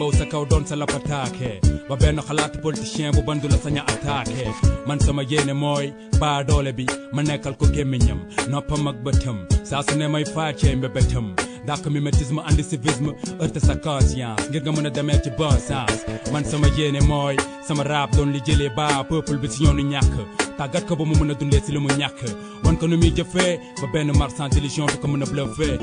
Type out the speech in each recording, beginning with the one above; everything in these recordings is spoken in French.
taxaw sa kaw doon sa lapataake ba benn xalaatu politicien bu bandu la saña attaqué man sama yéene mooy baa doole bi ma nekkal ko gémmiñam noppam ak bëtam saa su ne may faacee mbébétam dàq mimétisme andi civisme heurte sa conscience ngir nga mën a demee ci bon sens man sama yéene mooy sama rap doon li jëlee ba peuple bi si yoonu ñàkk tàggat ko ba mu mën a dundee si li mu ñàkk wan ko nu muy jëfee ba benn marchand d'illusion du ko mën a bluffé.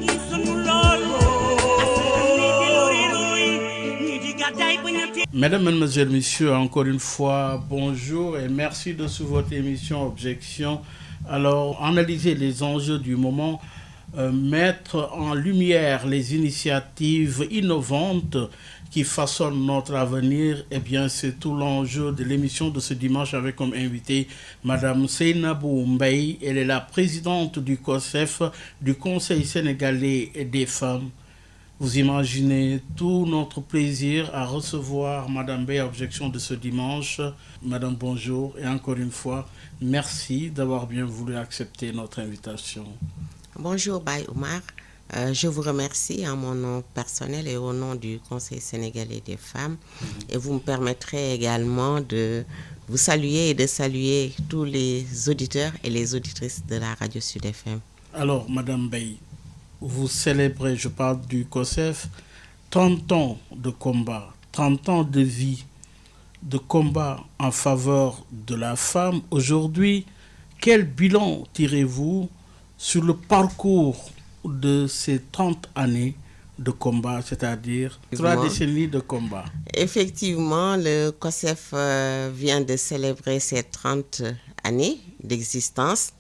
Mesdames, Mesdemoiselles, Messieurs, encore une fois, bonjour et merci de suivre votre émission Objection. Alors, analyser les enjeux du moment, mettre en lumière les initiatives innovantes qui façonnent notre avenir, eh bien, c'est tout l'enjeu de l'émission de ce dimanche avec comme invité Madame Seynabou Mbaye. Elle est la présidente du COSEF, du Conseil sénégalais des femmes. Vous imaginez tout notre plaisir à recevoir Madame Mbaye, Objection de ce dimanche. Madame, bonjour et encore une fois, merci d'avoir bien voulu accepter notre invitation. Bonjour Baye Oumar, je vous remercie en mon nom personnel et au nom du Conseil sénégalais des femmes. Et vous me permettrez également de vous saluer et de saluer tous les auditeurs et les auditrices de la radio Sud FM. Alors, Madame Mbaye, vous célébrez, je parle du COSEF, 30 ans de combat, 30 ans de vie, de combat en faveur de la femme. Aujourd'hui, quel bilan tirez-vous sur le parcours de ces 30 années de combat, c'est-à-dire 3 décennies de combat? Effectivement, le COSEF vient de célébrer ses 30 années d'existence.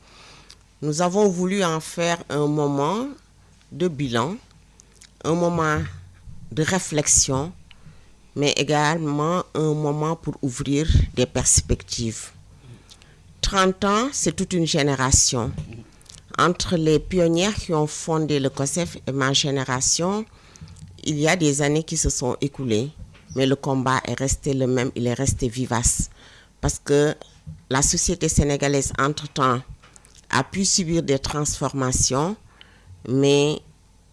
Nous avons voulu en faire un moment de bilan, un moment de réflexion, mais également un moment pour ouvrir des perspectives. 30 ans, c'est toute une génération. Entre les pionnières qui ont fondé le COSEF et ma génération, il y a des années qui se sont écoulées, mais le combat est resté le même, il est resté vivace. Parce que la société sénégalaise, entre-temps, a pu subir des transformations, mais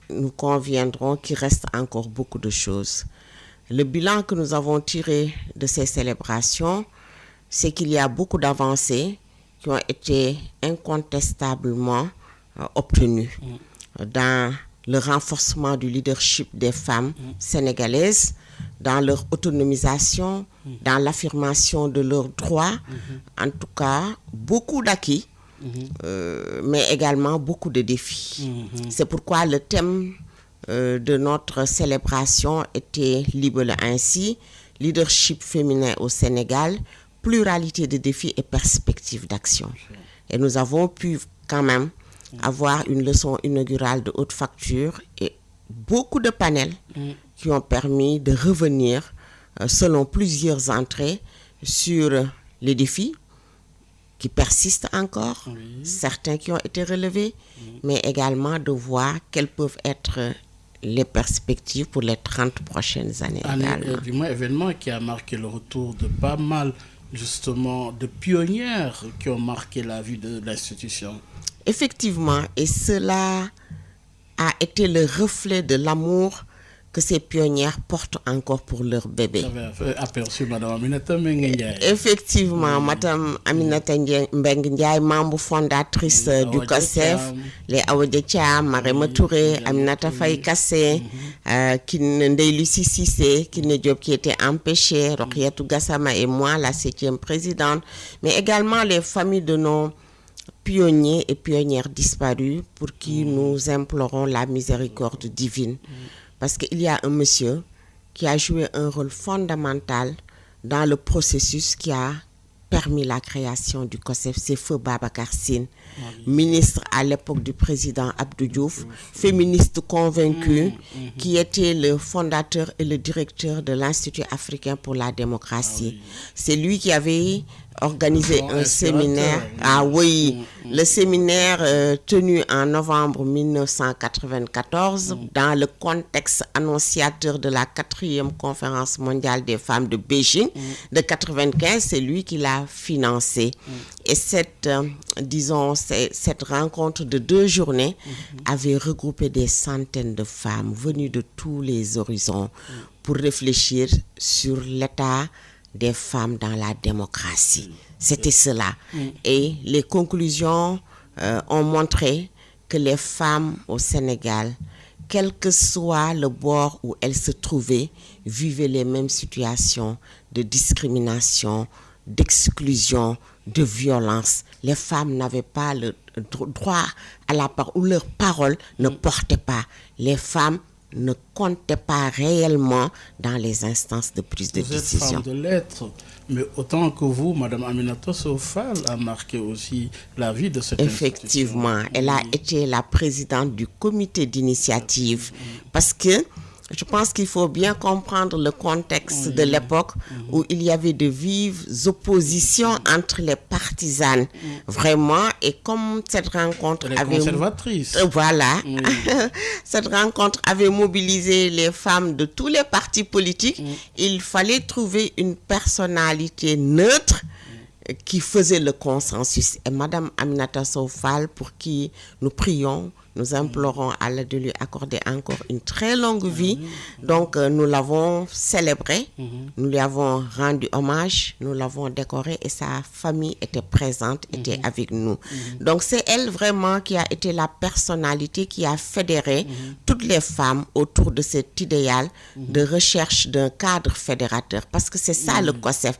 nous conviendrons qu'il reste encore beaucoup de choses. Le bilan que nous avons tiré de ces célébrations, c'est qu'il y a beaucoup d'avancées qui ont été incontestablement obtenues dans le renforcement du leadership des femmes sénégalaises, dans leur autonomisation, dans l'affirmation de leurs droits, en tout cas beaucoup d'acquis, mais également beaucoup de défis. C'est pourquoi le thème de notre célébration était libellé ainsi: leadership féminin au Sénégal, pluralité de défis et perspectives d'action. Et nous avons pu quand même avoir une leçon inaugurale de haute facture et beaucoup de panels qui ont permis de revenir selon plusieurs entrées sur les défis qui persistent encore, certains qui ont été relevés, mais également de voir quelles peuvent être les perspectives pour les 30 prochaines années. Du moins, événement qui a marqué le retour de pas mal, justement, de pionnières qui ont marqué la vie de l'institution. Effectivement, et cela a été le reflet de l'amour que ces pionnières portent encore pour leur bébé. Vous avez aperçu Madame Aminata Mbengue Ndiaye. Effectivement, Madame Aminata Mbengue Ndiaye, membre fondatrice du COSEF, les Awadja Thiam, Marema Touré, Aminata Faye Kassé, Ndeye Lucie Cissé, Kiné Diop qui était empêchée, Rokhyatou Gassama et moi, la 7e présidente, mais également les familles de nos pionniers et pionnières disparus pour qui nous implorons la miséricorde divine. Parce qu'il y a un monsieur qui a joué un rôle fondamental dans le processus qui a permis la création du COSEF, c'est Feu Babacar Sine, ministre à l'époque du président Abdou Diouf, féministe convaincu, qui était le fondateur et le directeur de l'Institut africain pour la démocratie. C'est lui qui avait organisé un séminaire. Ah oui, le séminaire tenu en novembre 1994 dans le contexte annonciateur de la 4e conférence mondiale des femmes de Beijing de 95, c'est lui qui l'a financé. Et cette rencontre de 2 journées avait regroupé des centaines de femmes venues de tous les horizons pour réfléchir sur l'état des femmes dans la démocratie. C'était cela. Et les conclusions ont montré que les femmes au Sénégal, quel que soit le bord où elles se trouvaient, vivaient les mêmes situations de discrimination, d'exclusion, de violence. Les femmes n'avaient pas le droit à la parole, ou leur parole ne portait pas. Les femmes ne comptaient pas réellement dans les instances de prise de décision. Vous êtes femme de lettres, mais autant que vous, Madame Aminata Sow Fall a marqué aussi la vie de cette Effectivement, institution. elle a été la présidente du comité d'initiative parce que je pense qu'il faut bien comprendre le contexte de l'époque où il y avait de vives oppositions entre les partisanes. Vraiment, et comme cette rencontre avait... conservatrice. Voilà. Cette rencontre avait mobilisé les femmes de tous les partis politiques. Il fallait trouver une personnalité neutre qui faisait le consensus. Et Madame Aminata Sow Fall, pour qui nous prions, nous implorons Allah de lui accorder encore une très longue vie. Donc, nous l'avons célébrée, nous lui avons rendu hommage, nous l'avons décorée et sa famille était présente, était avec nous. Donc, c'est elle vraiment qui a été la personnalité qui a fédéré toutes les femmes autour de cet idéal de recherche d'un cadre fédérateur. Parce que c'est ça le COSEF.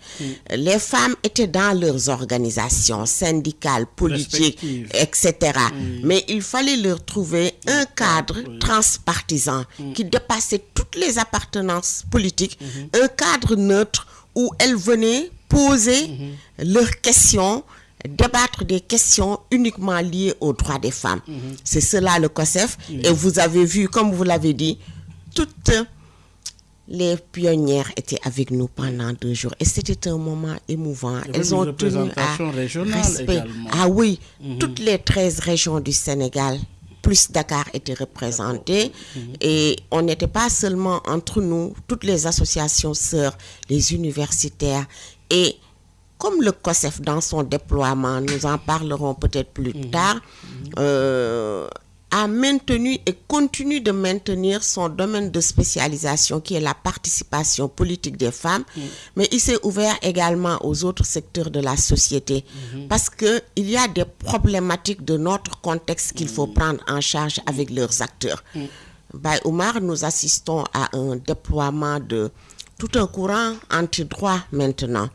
Les femmes étaient dans leurs organisations syndicales, politiques, etc. Mais il fallait leur trouver un cadre transpartisan qui dépassait toutes les appartenances politiques, un cadre neutre où elles venaient poser leurs questions, débattre des questions uniquement liées aux droits des femmes. C'est cela le COSEF. Et vous avez vu, comme vous l'avez dit, toutes les pionnières étaient avec nous pendant 2 jours. Et c'était un moment émouvant. Elles ont tenu à respect. Ah oui, toutes les 13 régions du Sénégal, plus Dakar, étaient représentées. Et on n'était pas seulement entre nous, toutes les associations sœurs, les universitaires. Et comme le COSEF, dans son déploiement, nous en parlerons peut-être plus tard, a maintenu et continue de maintenir son domaine de spécialisation qui est la participation politique des femmes, mais il s'est ouvert également aux autres secteurs de la société parce qu'il y a des problématiques de notre contexte qu'il faut prendre en charge avec leurs acteurs. By Oumar, nous assistons à un déploiement de tout un courant anti-droit maintenant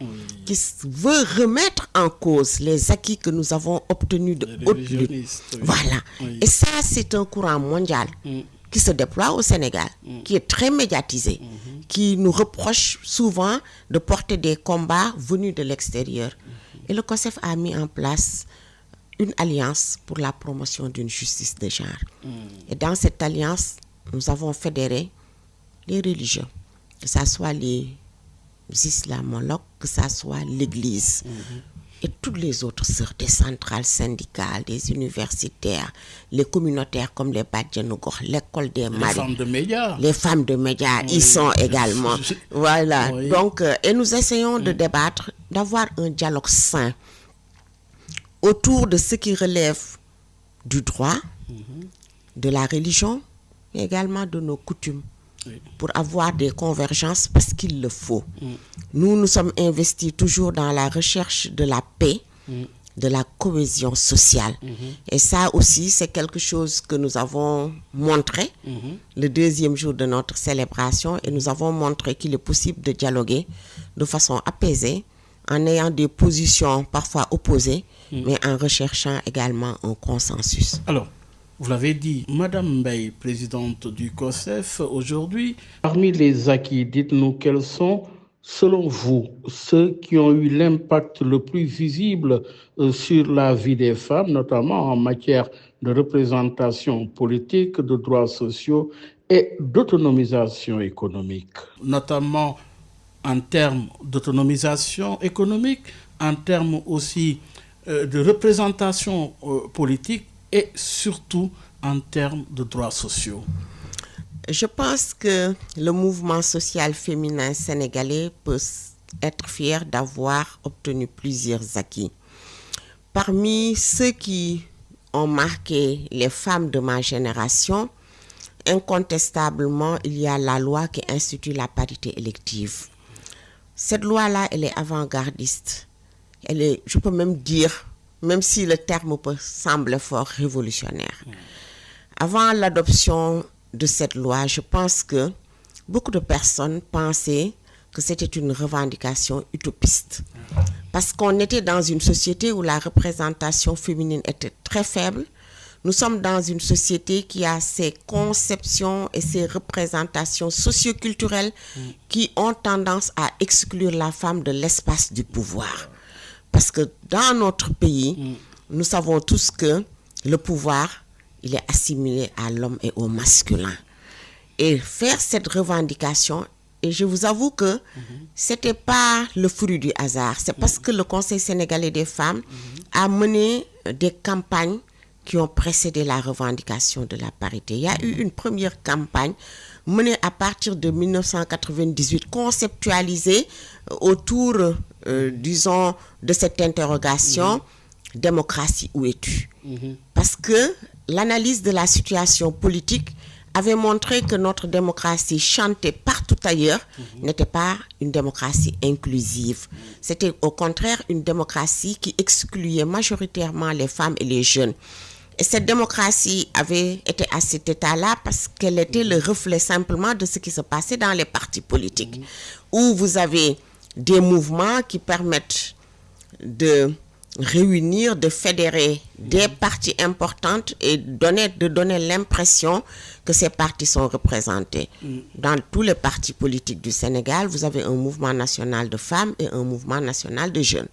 qui veut remettre en cause les acquis que nous avons obtenus de haute lutte. Voilà. Et ça, c'est un courant mondial qui se déploie au Sénégal, qui est très médiatisé, qui nous reproche souvent de porter des combats venus de l'extérieur. Et le COSEF a mis en place une alliance pour la promotion d'une justice de genre. Et dans cette alliance, nous avons fédéré les religieux, que ce soit les islamologues, que ce soit l'Église et toutes les autres sœurs des centrales syndicales, des universitaires, les communautaires comme les Badjanogor, l'école des maris. Les femmes de médias. Les femmes de médias, ils sont également. Voilà. Donc, et nous essayons de débattre, d'avoir un dialogue sain autour de ce qui relève du droit, de la religion, mais également de nos coutumes. Pour avoir des convergences parce qu'il le faut. Nous sommes investis toujours dans la recherche de la paix, de la cohésion sociale. Et ça aussi, c'est quelque chose que nous avons montré le 2e jour de notre célébration et nous avons montré qu'il est possible de dialoguer de façon apaisée en ayant des positions parfois opposées, mais en recherchant également un consensus. Alors, vous l'avez dit, Madame Mbaye, présidente du COSEF, aujourd'hui, parmi les acquis, dites-nous quels sont, selon vous, ceux qui ont eu l'impact le plus visible sur la vie des femmes, notamment en matière de représentation politique, de droits sociaux et d'autonomisation économique. Notamment en termes d'autonomisation économique, en termes aussi de représentation politique et surtout en termes de droits sociaux? Je pense que le mouvement social féminin sénégalais peut être fier d'avoir obtenu plusieurs acquis. Parmi ceux qui ont marqué les femmes de ma génération, incontestablement, il y a la loi qui institue la parité élective. Cette loi-là, elle est avant-gardiste. Elle est, je peux même dire, même si le terme semble fort, révolutionnaire. Avant l'adoption de cette loi, je pense que beaucoup de personnes pensaient que c'était une revendication utopiste. Parce qu'on était dans une société où la représentation féminine était très faible. Nous sommes dans une société qui a ses conceptions et ses représentations socioculturelles qui ont tendance à exclure la femme de l'espace du pouvoir. Parce que dans notre pays, nous savons tous que le pouvoir, il est assimilé à l'homme et au masculin. Et faire cette revendication, et je vous avoue que c'était pas le fruit du hasard. C'est parce que le Conseil sénégalais des femmes a mené des campagnes qui ont précédé la revendication de la parité. Il y a eu une première campagne menée à partir de 1998, conceptualisée autour, disons, de cette interrogation, démocratie, où es-tu? Parce que l'analyse de la situation politique avait montré que notre démocratie chantée partout ailleurs n'était pas une démocratie inclusive. C'était au contraire une démocratie qui excluait majoritairement les femmes et les jeunes. Et cette démocratie avait été à cet état-là parce qu'elle était le reflet simplement de ce qui se passait dans les partis politiques, où vous avez des mouvements qui permettent de réunir, de fédérer des parties importantes et de donner l'impression que ces partis sont représentés. Dans tous les partis politiques du Sénégal, vous avez un mouvement national de femmes et un mouvement national de jeunes.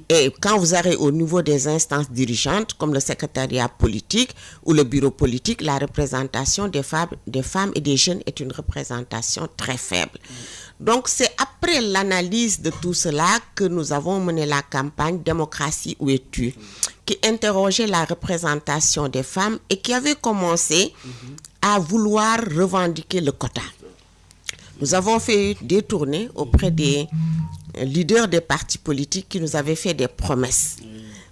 Et quand vous arrivez au niveau des instances dirigeantes, comme le secrétariat politique ou le bureau politique, la représentation des femmes et des jeunes est une représentation très faible. Donc c'est après l'analyse de tout cela que nous avons mené la campagne Démocratie, où es-tu? Qui interrogeait la représentation des femmes et qui avait commencé à vouloir revendiquer le quota. Nous avons fait des tournées auprès des leaders des partis politiques qui nous avaient fait des promesses.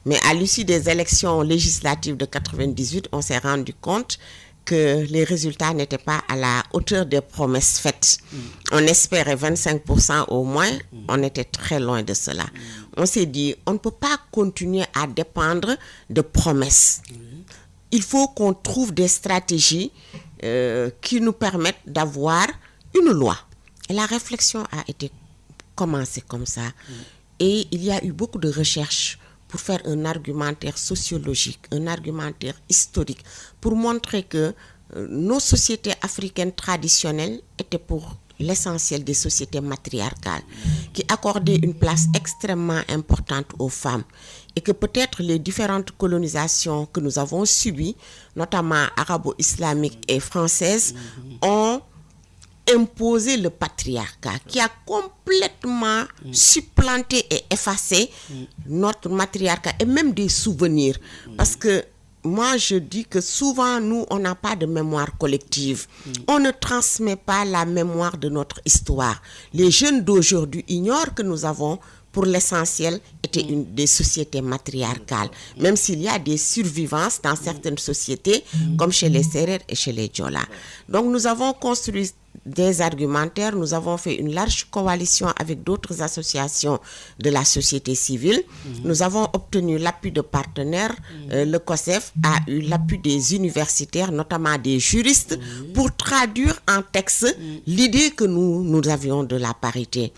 Mais à l'issue des élections législatives de 1998, on s'est rendu compte que les résultats n'étaient pas à la hauteur des promesses faites. On espérait 25% au moins, on était très loin de cela. On s'est dit, on ne peut pas continuer à dépendre de promesses. Il faut qu'on trouve des stratégies qui nous permettent d'avoir une loi. Et la réflexion a été commencée comme ça. Et il y a eu beaucoup de recherches pour faire un argumentaire sociologique, un argumentaire historique, pour montrer que nos sociétés africaines traditionnelles étaient pour l'essentiel des sociétés matriarcales, qui accordaient une place extrêmement importante aux femmes, et que peut-être les différentes colonisations que nous avons subies, notamment arabo-islamiques et françaises, ont imposé le patriarcat qui a complètement supplanté et effacé notre matriarcat et même des souvenirs. Parce que moi, je dis que souvent, nous, on n'a pas de mémoire collective. On ne transmet pas la mémoire de notre histoire. Les jeunes d'aujourd'hui ignorent que nous avons, pour l'essentiel, été des sociétés matriarcales. Même s'il y a des survivances dans certaines sociétés, comme chez les Sérères et chez les Diola. Donc, nous avons construit des argumentaires, nous avons fait une large coalition avec d'autres associations de la société civile. Nous avons obtenu l'appui de partenaires. Le COSEF a eu l'appui des universitaires, notamment des juristes, pour traduire en texte l'idée que nous avions de la parité.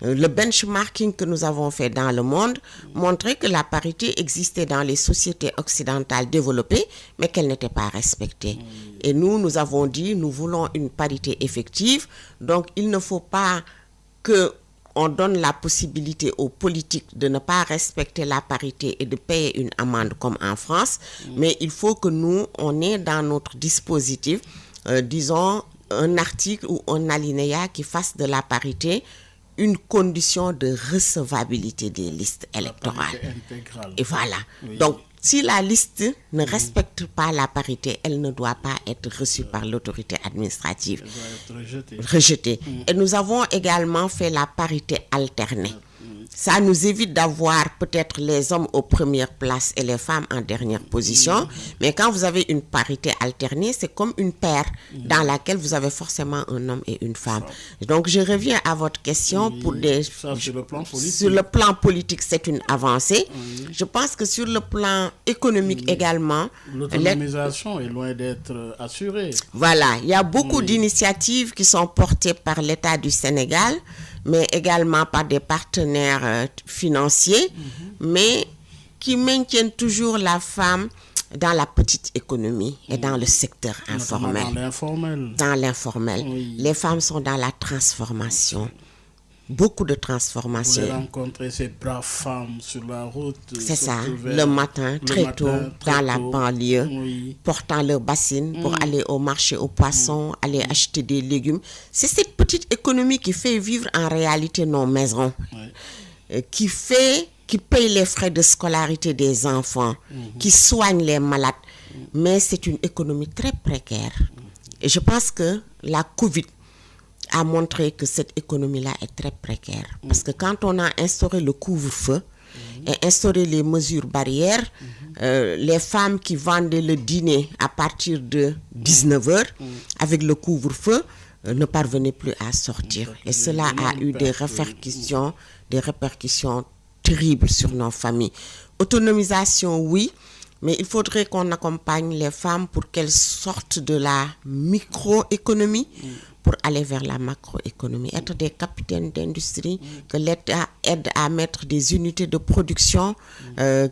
Le benchmarking que nous avons fait dans le monde montrait que la parité existait dans les sociétés occidentales développées, mais qu'elle n'était pas respectée. Et nous avons dit, nous voulons une parité effective, donc il ne faut pas qu'on donne la possibilité aux politiques de ne pas respecter la parité et de payer une amende comme en France, mais il faut que nous, on ait dans notre dispositif, disons, un article ou un alinéa qui fasse de la parité une condition de recevabilité des listes électorales. La parité intégrale. Et voilà. Oui. Donc, si la liste ne respecte pas la parité, elle ne doit pas être reçue par l'autorité administrative. Elle doit être rejetée. Rejetée. Et nous avons également fait la parité alternée. Ça nous évite d'avoir peut-être les hommes aux premières places et les femmes en dernière position. Mais quand vous avez une parité alternée, c'est comme une paire dans laquelle vous avez forcément un homme et une femme. Donc, je reviens à votre question pour des... Ça, sur le plan politique. Sur le plan politique, c'est une avancée. Je pense que sur le plan économique également... L'autonomisation est loin d'être assurée. Voilà, il y a beaucoup d'initiatives qui sont portées par l'État du Sénégal, mais également par des partenaires financiers, mais qui maintiennent toujours la femme dans la petite économie et dans le secteur informel. Dans l'informel. Dans l'informel. Oui. Les femmes sont dans la transformation. Beaucoup de Vous transformation. avez rencontré ces braves femmes sur la route. C'est ça, vers- le matin, très tôt, dans la banlieue, Oui. portant leur bassine pour aller au marché aux poissons, aller acheter des légumes. C'est cette petite économie qui fait vivre en réalité nos maisons, qui paye les frais de scolarité des enfants, qui soigne les malades. Mais c'est une économie très précaire. Et je pense que la Covid a montré que cette économie-là est très précaire. Parce que quand on a instauré le couvre-feu et instauré les mesures barrières, les femmes qui vendaient le dîner à partir de 19h avec le couvre-feu ne parvenaient plus à sortir. Et cela a eu des répercussions terribles sur nos familles. Autonomisation, oui, mais il faudrait qu'on accompagne les femmes pour qu'elles sortent de la microéconomie pour aller vers la macroéconomie, être des capitaines d'industrie, que l'État aide à mettre des unités de production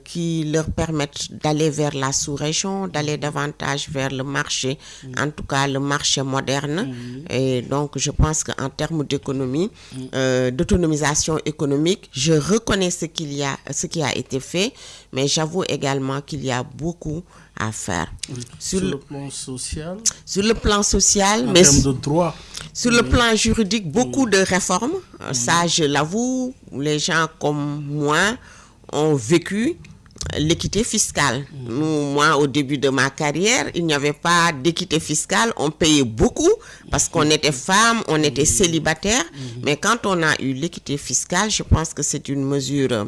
qui leur permettent d'aller vers la sous-région, d'aller davantage vers le marché, en tout cas le marché moderne. Et donc, je pense qu'en termes d'économie, d'autonomisation économique, je reconnais ce qui a été fait, mais j'avoue également qu'il y a beaucoup à faire. Sur le plan social, sur le plan social, en mais termes de droit. sur le plan juridique, beaucoup de réformes. Ça, je l'avoue, les gens comme moi ont vécu l'équité fiscale. Moi, au début de ma carrière, il n'y avait pas d'équité fiscale. On payait beaucoup parce qu'on était femme, on était célibataire. Mais quand on a eu l'équité fiscale, je pense que c'est une mesure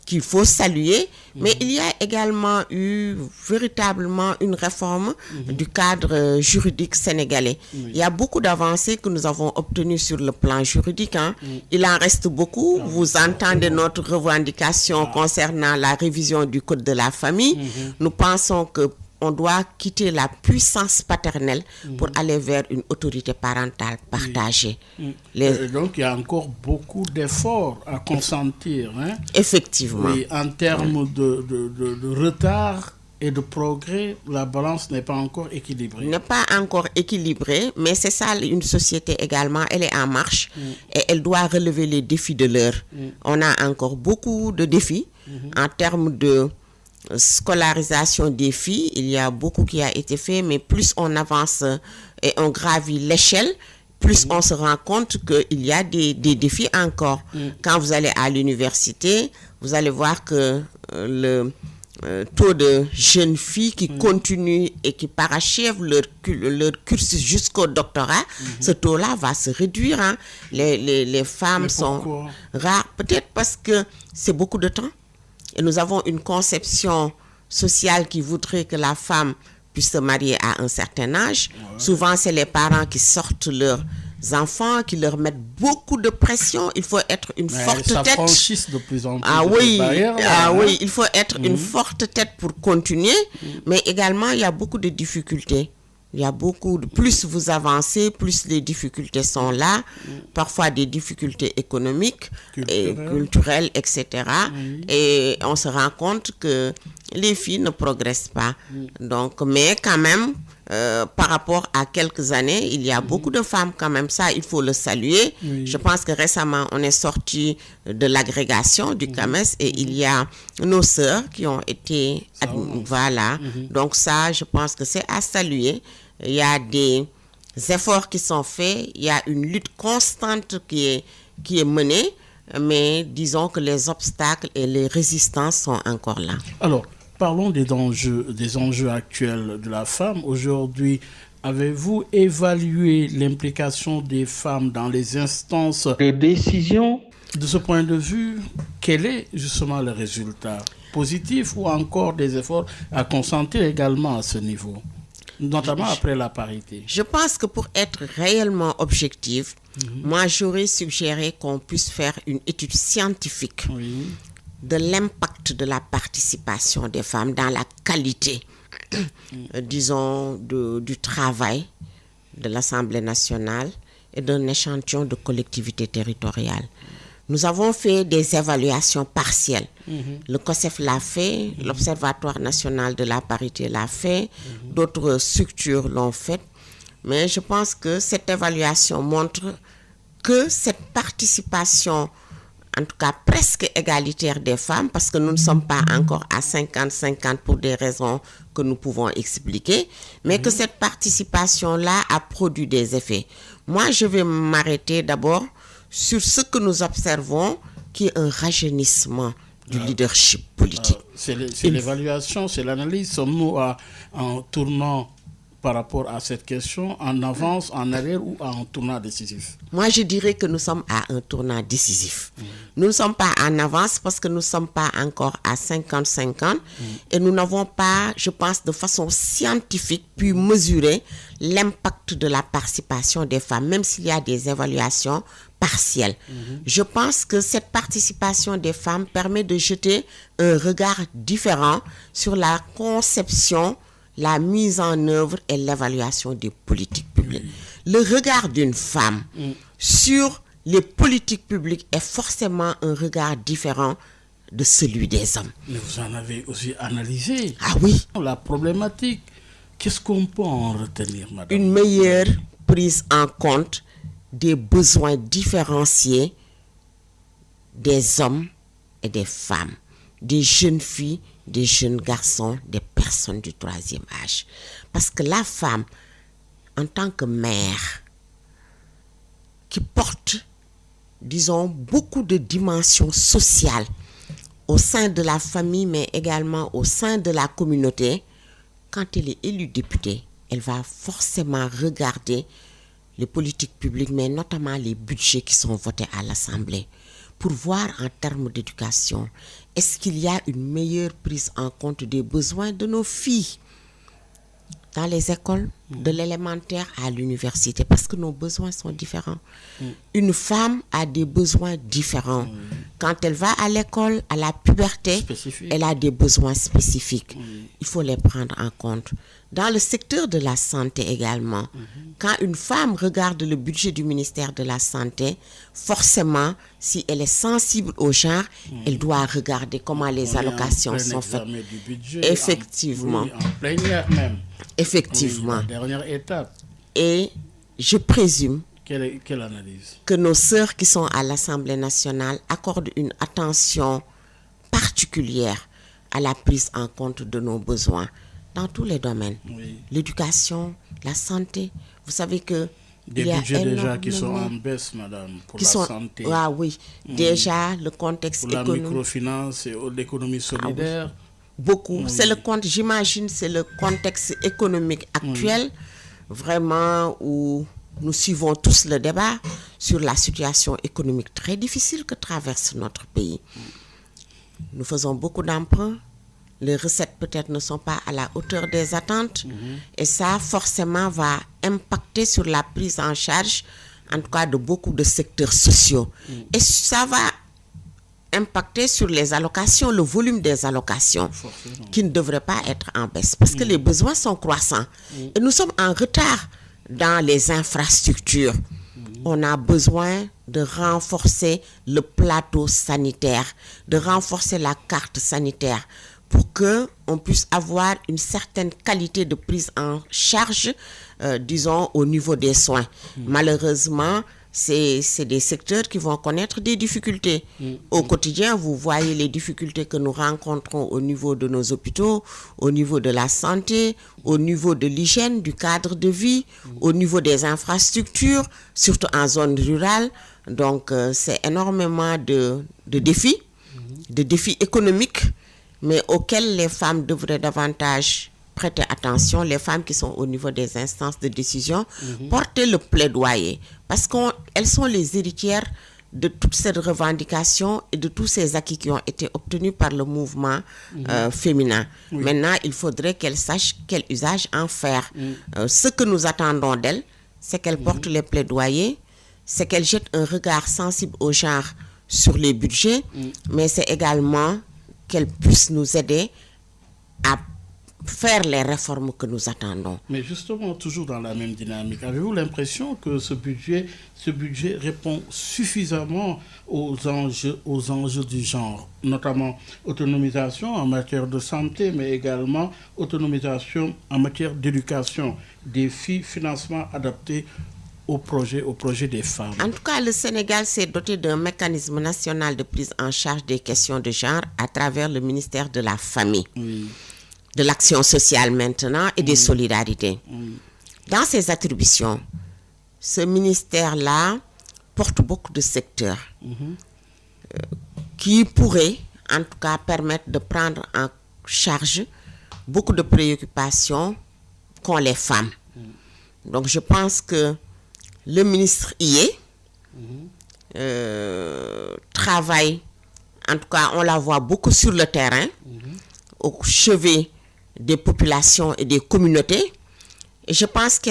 qu'il faut saluer, mais il y a également eu véritablement une réforme du cadre juridique sénégalais. Il y a beaucoup d'avancées que nous avons obtenues sur le plan juridique. Il en reste beaucoup. Vous entendez notre revendication concernant la révision du Code de la famille. Nous pensons que on doit quitter la puissance paternelle pour aller vers une autorité parentale partagée. Donc, il y a encore beaucoup d'efforts à consentir. Hein? Effectivement. Oui, en termes de retard et de progrès, la balance n'est pas encore équilibrée. N'est pas encore équilibrée, mais c'est ça une société également. Elle est en marche et elle doit relever les défis de l'heure. On a encore beaucoup de défis en termes de scolarisation des filles. Il y a beaucoup qui a été fait, mais plus on avance et on gravit l'échelle, plus on se rend compte qu'il y a des défis encore. Quand vous allez à l'université, vous allez voir que le taux de jeunes filles qui continuent et qui parachèvent leur cursus jusqu'au doctorat, ce taux-là va se réduire. Hein. Les femmes sont rares, peut-être parce que c'est beaucoup de temps. Et nous avons une conception sociale qui voudrait que la femme puisse se marier à un certain âge. Souvent, c'est les parents qui sortent leurs enfants, qui leur mettent beaucoup de pression. Il faut être une forte tête. Franchissent de plus en plus oui, il faut être une forte tête pour continuer. Mais également, il y a beaucoup de difficultés. Il y a beaucoup de... Plus vous avancez, plus les difficultés sont là. Parfois des difficultés économiques, culturelles, etc. Et on se rend compte que les filles ne progressent pas. Donc, mais quand même, par rapport à quelques années, il y a beaucoup de femmes quand même. Ça, il faut le saluer. Je pense que récemment, on est sorti de l'agrégation du CAMES et il y a nos sœurs qui ont été... Voilà. Donc ça, je pense que c'est à saluer. Il y a des efforts qui sont faits, il y a une lutte constante qui est menée, mais disons que les obstacles et les résistances sont encore là. Alors, parlons des enjeux actuels de la femme. Aujourd'hui, avez-vous évalué l'implication des femmes dans les instances de décision? De ce point de vue, quel est justement le résultat? Positif ou encore des efforts à consentir également à ce niveau, notamment après la parité? Je pense que pour être réellement objectif, moi j'aurais suggéré qu'on puisse faire une étude scientifique de l'impact de la participation des femmes dans la qualité, disons, du travail de l'Assemblée nationale et d'un échantillon de collectivités territoriales. Nous avons fait des évaluations partielles. Le COSEF l'a fait, l'Observatoire national de la parité l'a fait, d'autres structures l'ont fait. Mais je pense que cette évaluation montre que cette participation, en tout cas presque égalitaire des femmes, parce que nous ne sommes pas encore à 50-50 pour des raisons que nous pouvons expliquer, mais que cette participation-là a produit des effets. Moi, je vais m'arrêter d'abord sur ce que nous observons, qui est un rajeunissement du leadership politique. C'est l'évaluation, c'est l'analyse. Sommes-nous en tournant par rapport à cette question, en avance, en arrière ou en tournant décisif? Moi, je dirais que nous sommes à un tournant décisif. Nous ne sommes pas en avance parce que nous ne sommes pas encore à 50-50 et nous n'avons pas, je pense, de façon scientifique pu mesurer l'impact de la participation des femmes, même s'il y a des évaluations partielles. Je pense que cette participation des femmes permet de jeter un regard différent sur la conception, la mise en œuvre et l'évaluation des politiques publiques. Le regard d'une femme sur les politiques publiques est forcément un regard différent de celui des hommes. Mais vous en avez aussi analysé. Ah oui. La problématique, qu'est-ce qu'on peut en retenir, madame? Une meilleure prise en compte des besoins différenciés des hommes et des femmes, des jeunes filles, des jeunes garçons, des personnes du troisième âge. Parce que la femme, en tant que mère, qui porte, disons, beaucoup de dimensions sociales au sein de la famille, mais également au sein de la communauté, quand elle est élue députée, elle va forcément regarder les politiques publiques, mais notamment les budgets qui sont votés à l'Assemblée, pour voir en termes d'éducation, est-ce qu'il y a une meilleure prise en compte des besoins de nos filles dans les écoles, de l'élémentaire à l'université, parce que nos besoins sont différents. Une femme a des besoins différents. Quand elle va à l'école, à la puberté, elle a des besoins spécifiques. Il faut les prendre en compte. Dans le secteur de la santé également, quand une femme regarde le budget du ministère de la Santé, forcément, si elle est sensible au genre, elle doit regarder comment les allocations sont faites. Effectivement. En plénière même. Effectivement. Oui, la dernière étape. Et je présume Quelle analyse? Que nos sœurs qui sont à l'Assemblée nationale accordent une attention particulière à la prise en compte de nos besoins dans tous les domaines. Oui. L'éducation, la santé. Vous savez que des budgets déjà qui sont en baisse, madame, pour la santé. Ah oui, déjà le contexte pour économique. La microfinance et l'économie solidaire. Ah oui. Beaucoup. Oui. C'est le compte, j'imagine, c'est le contexte économique actuel, vraiment où nous suivons tous le débat sur la situation économique très difficile que traverse notre pays. Nous faisons beaucoup d'emprunts. Les recettes peut-être ne sont pas à la hauteur des attentes. Et ça, forcément, va impacter sur la prise en charge, en tout cas, de beaucoup de secteurs sociaux. Et ça va impacter sur les allocations, le volume des allocations, qui ne devrait pas être en baisse, parce que les besoins sont croissants. Et nous sommes en retard dans les infrastructures. On a besoin de renforcer le plateau sanitaire, de renforcer la carte sanitaire, pour qu'on puisse avoir une certaine qualité de prise en charge, disons, au niveau des soins. Malheureusement, c'est des secteurs qui vont connaître des difficultés. Au quotidien, vous voyez les difficultés que nous rencontrons au niveau de nos hôpitaux, au niveau de la santé, au niveau de l'hygiène, du cadre de vie, au niveau des infrastructures, surtout en zone rurale. Donc, c'est énormément de défis, de défis économiques, mais auxquels les femmes devraient davantage prêter attention, les femmes qui sont au niveau des instances de décision, porter le plaidoyer, parce qu'elles sont les héritières de toute cette revendication et de tous ces acquis qui ont été obtenus par le mouvement féminin. Maintenant, il faudrait qu'elles sachent quel usage en faire. Ce que nous attendons d'elles, c'est qu'elles portent les plaidoyers, c'est qu'elles jettent un regard sensible au genre sur les budgets, mais c'est également qu'elles puissent nous aider à faire les réformes que nous attendons. Mais justement, toujours dans la même dynamique, avez-vous l'impression que ce budget répond suffisamment aux enjeux du genre, notamment autonomisation en matière de santé, mais également autonomisation en matière d'éducation, défis, financement adapté au projet des femmes? En tout cas, le Sénégal s'est doté d'un mécanisme national de prise en charge des questions de genre à travers le ministère de la Famille. De l'action sociale maintenant et des solidarités. Dans ses attributions, ce ministère-là porte beaucoup de secteurs qui pourraient en tout cas permettre de prendre en charge beaucoup de préoccupations qu'ont les femmes. Donc je pense que le ministre y est, travaille, en tout cas on la voit beaucoup sur le terrain, au chevet des populations et des communautés. Et je pense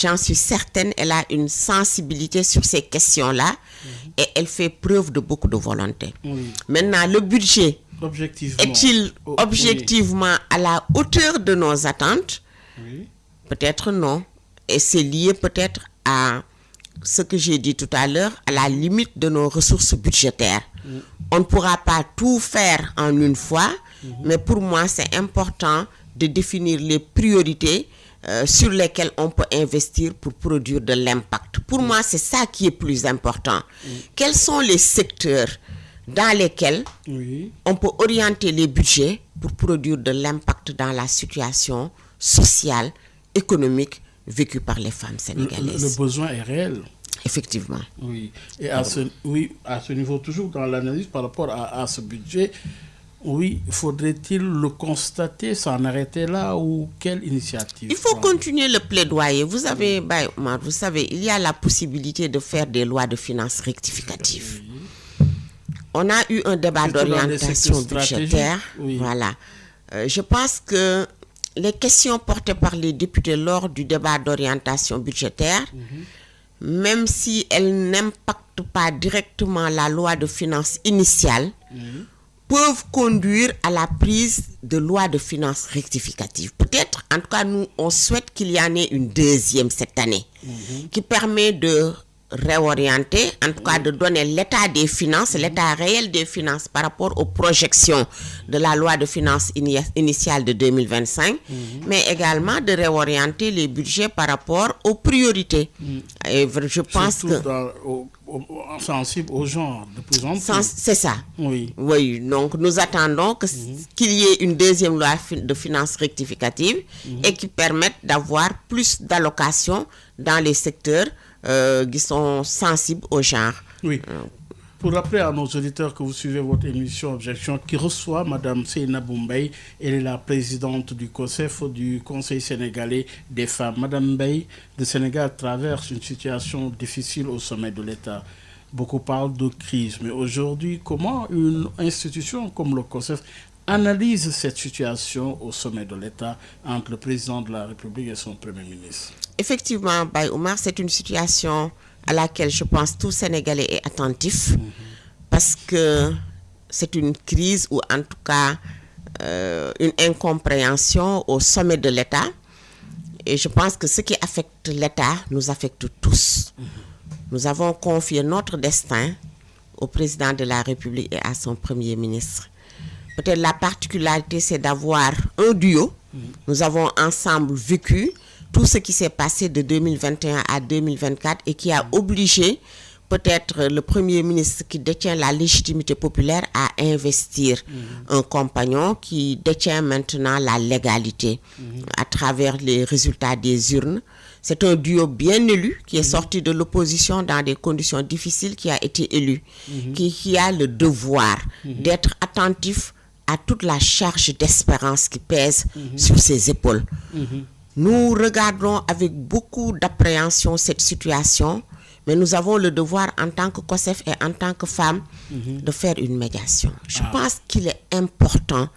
j'en suis certaine, elle a une sensibilité sur ces questions-là et elle fait preuve de beaucoup de volonté. Maintenant, le budget est-il objectivement à la hauteur de nos attentes? Peut-être non. Et c'est lié peut-être à ce que j'ai dit tout à l'heure, à la limite de nos ressources budgétaires. On ne pourra pas tout faire en une fois, mais pour moi, c'est important de définir les priorités sur lesquelles on peut investir pour produire de l'impact. Pour moi, c'est ça qui est plus important. Quels sont les secteurs dans lesquels on peut orienter les budgets pour produire de l'impact dans la situation sociale, économique vécue par les femmes sénégalaises? Le besoin est réel. Effectivement. Oui. Et à ce niveau, toujours dans l'analyse par rapport à ce budget, faudrait-il le constater, s'en arrêter là ou quelle initiative? Il faut continuer le plaidoyer. Vous savez, vous savez, il y a la possibilité de faire des lois de finances rectificatives. On a eu un débat d'orientation budgétaire. Voilà. Je pense que les questions portées par les députés lors du débat d'orientation budgétaire, même si elles n'impactent pas directement la loi de finances initiale, peuvent conduire à la prise de loi de finances rectificative. Peut-être, en tout cas, nous, on souhaite qu'il y en ait une deuxième cette année, qui permet de réorienter, en tout cas de donner l'état des finances, l'état réel des finances par rapport aux projections de la loi de finances initiale de 2025, mais également de réorienter les budgets par rapport aux priorités. Et je pense que sensible au genre de plus en plus. C'est ça. Oui, donc nous attendons qu'il y ait une deuxième loi de finances rectificative et qui permette d'avoir plus d'allocations dans les secteurs qui sont sensibles au genre. Oui. Pour rappeler à nos auditeurs que vous suivez votre émission Objection, qui reçoit Mme Seynabou Mbaye, elle est la présidente du COSEF, du Conseil sénégalais des femmes. Mme Mbaye, le Sénégal traverse une situation difficile au sommet de l'État. Beaucoup parlent de crise, mais aujourd'hui, comment une institution comme le COSEF analyse cette situation au sommet de l'État entre le président de la République et son Premier ministre? Effectivement, Baye Oumar, c'est une situation à laquelle je pense tout Sénégalais est attentif parce que c'est une crise ou en tout cas une incompréhension au sommet de l'État. Et je pense que ce qui affecte l'État nous affecte tous. Nous avons confié notre destin au président de la République et à son Premier ministre. Peut-être la particularité, c'est d'avoir un duo. Nous avons ensemble vécu tout ce qui s'est passé de 2021 à 2024 et qui a obligé peut-être le Premier ministre qui détient la légitimité populaire à investir un compagnon qui détient maintenant la légalité à travers les résultats des urnes. C'est un duo bien élu qui est sorti de l'opposition dans des conditions difficiles, qui a été élu, qui a le devoir d'être attentif à toute la charge d'espérance qui pèse sur ses épaules. Nous regardons avec beaucoup d'appréhension cette situation, mais nous avons le devoir en tant que COSEF et en tant que femme de faire une médiation. Je pense qu'il est important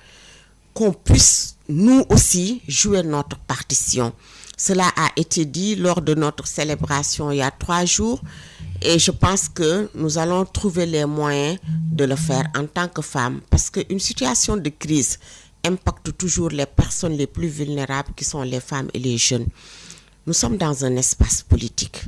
qu'on puisse nous aussi jouer notre partition. Cela a été dit lors de notre célébration il y a 3 jours et je pense que nous allons trouver les moyens de le faire en tant que femmes parce qu'une situation de crise impacte toujours les personnes les plus vulnérables qui sont les femmes et les jeunes. Nous sommes dans un espace politique.